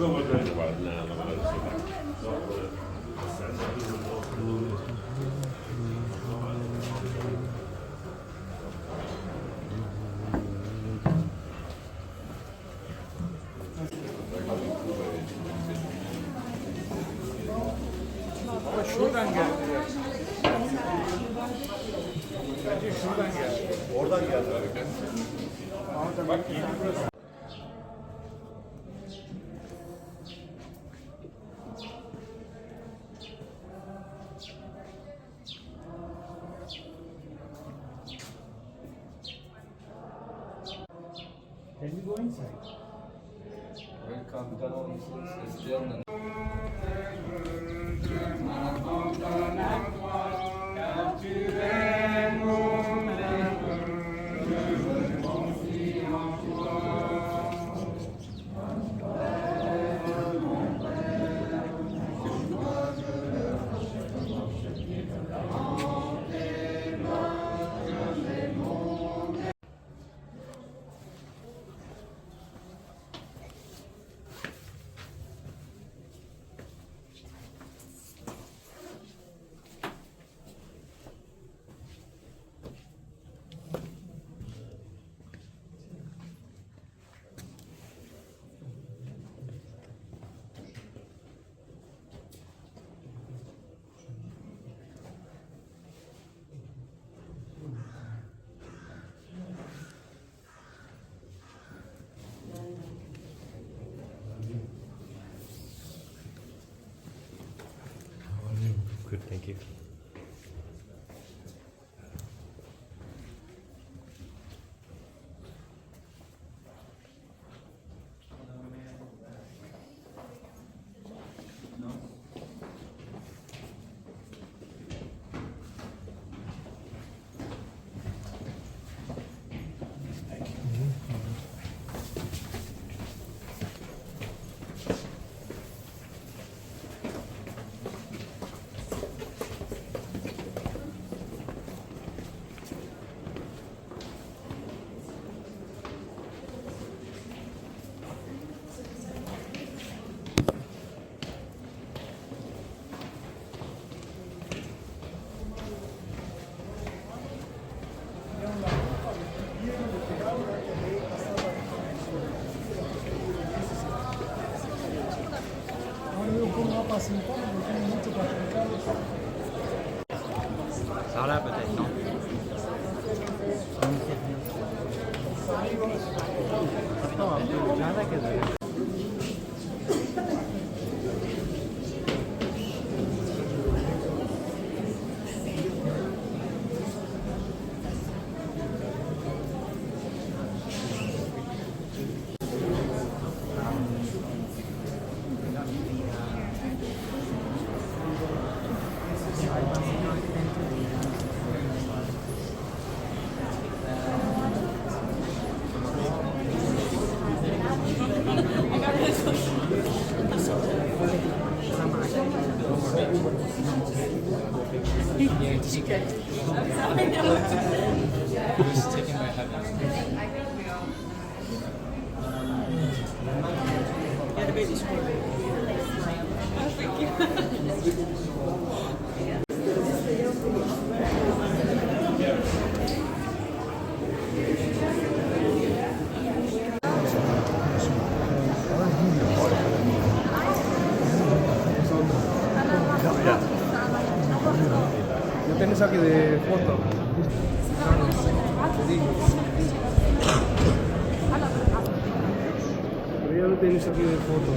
Ama şuradan geldi. Bence şuradan geldi. Oradan geldi. Bak yeni burası. Can you go inside? Welcome down. It's German. Good, thank you. Sarà peut-être, non? No tenés aquí de foto. Pero ya no tienes aquí de foto.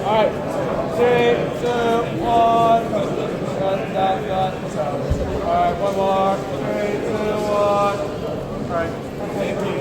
Alright, 3, 2, 1. Done. Alright, one more. 3, 2, 1. Alright, thank you.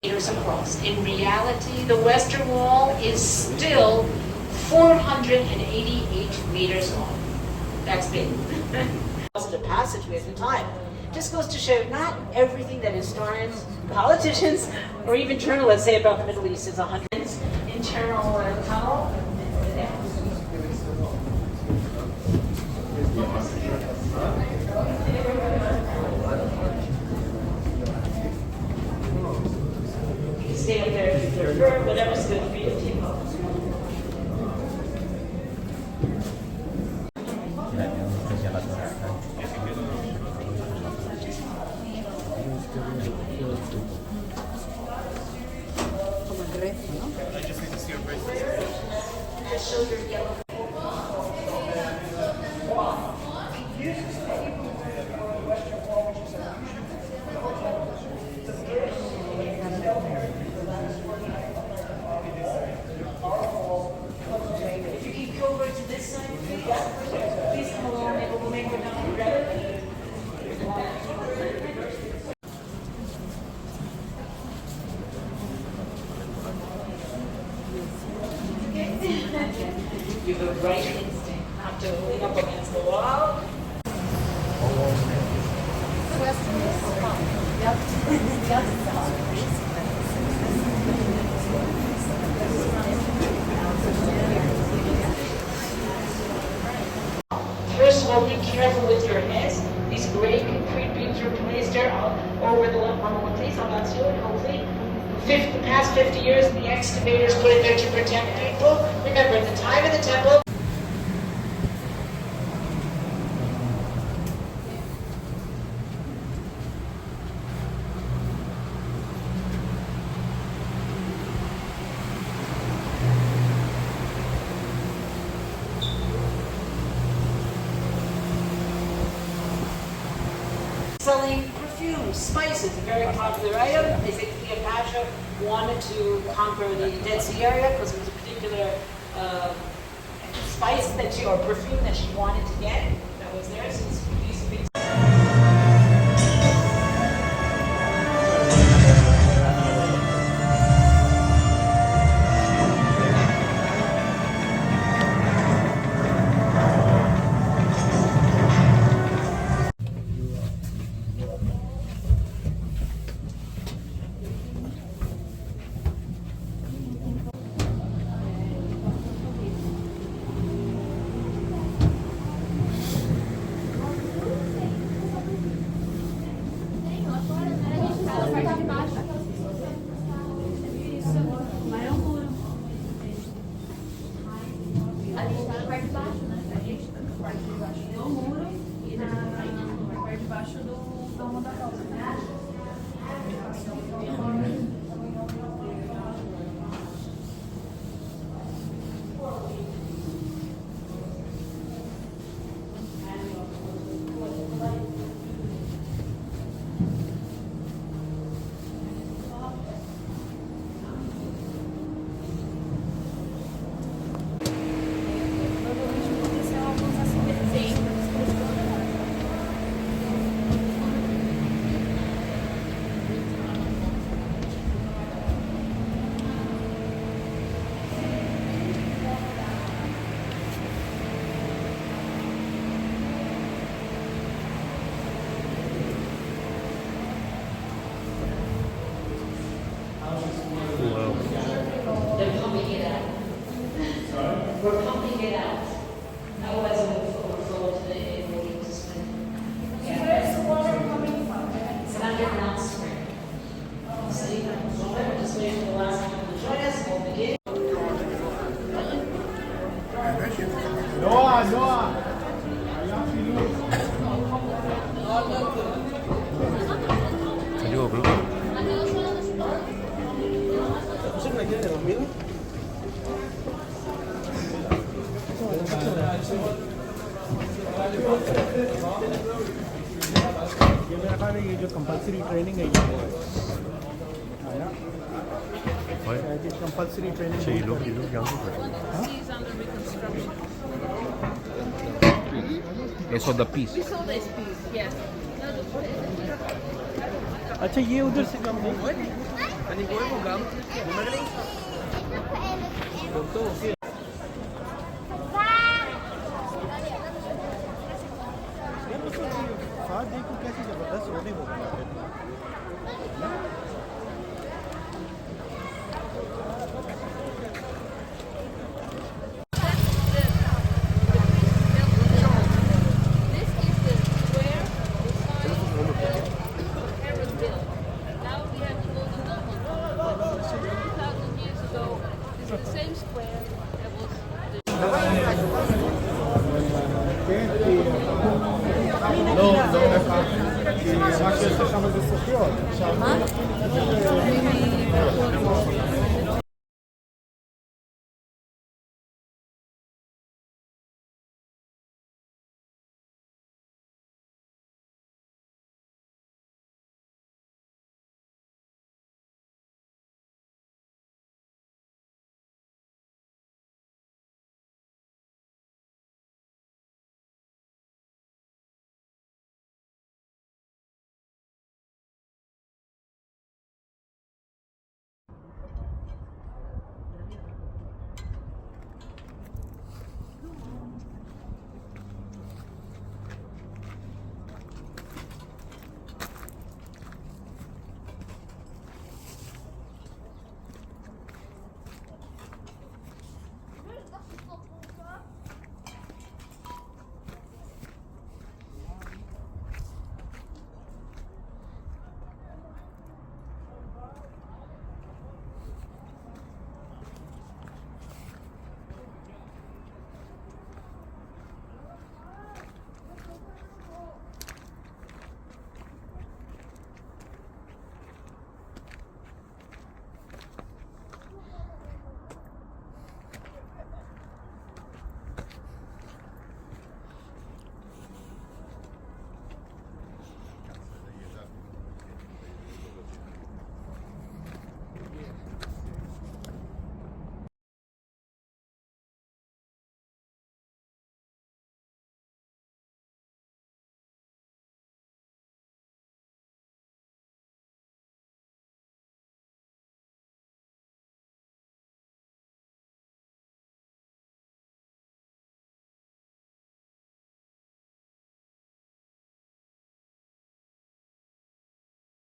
Meters across. In reality, the Western Wall is still 488 meters long. That's big. Positive passageway at the time. Just goes to show not everything that historians, politicians, or even journalists say about the Middle East is 100 internal tunnel. Stay up there if you prefer, whatever's good for you. Shoulder yellow. right instinct, not to lean up against the wall. First of all, be careful with your heads. These gray concrete beams were placed there over the please, I'm not sure, hopefully. The past 50 years, the excavators put it there to protect people. Remember, at the time of the temple, selling perfume, spices, a very popular item. They say Cleopatra wanted to conquer the Dead Sea area because it was a particular spice that she, or perfume that she wanted to get that was there. So these big they're pumping it out. We're pumping it out. Otherwise it will overflow to the system. Where's the water coming from? It's an underground spring. See, we're just waiting for the last one to join us. We'll begin. Noah, Noah. Ayuda, bro. ये मेरा ख्याल है ये जो compulsory training है ये वो है आया Ouais. ये compulsory training C'est il est regardez. Eso the piece. अच्छा ये उधर से कम नहीं साथ देखो कैसी जबरदस्त रोटी हो गई No, no.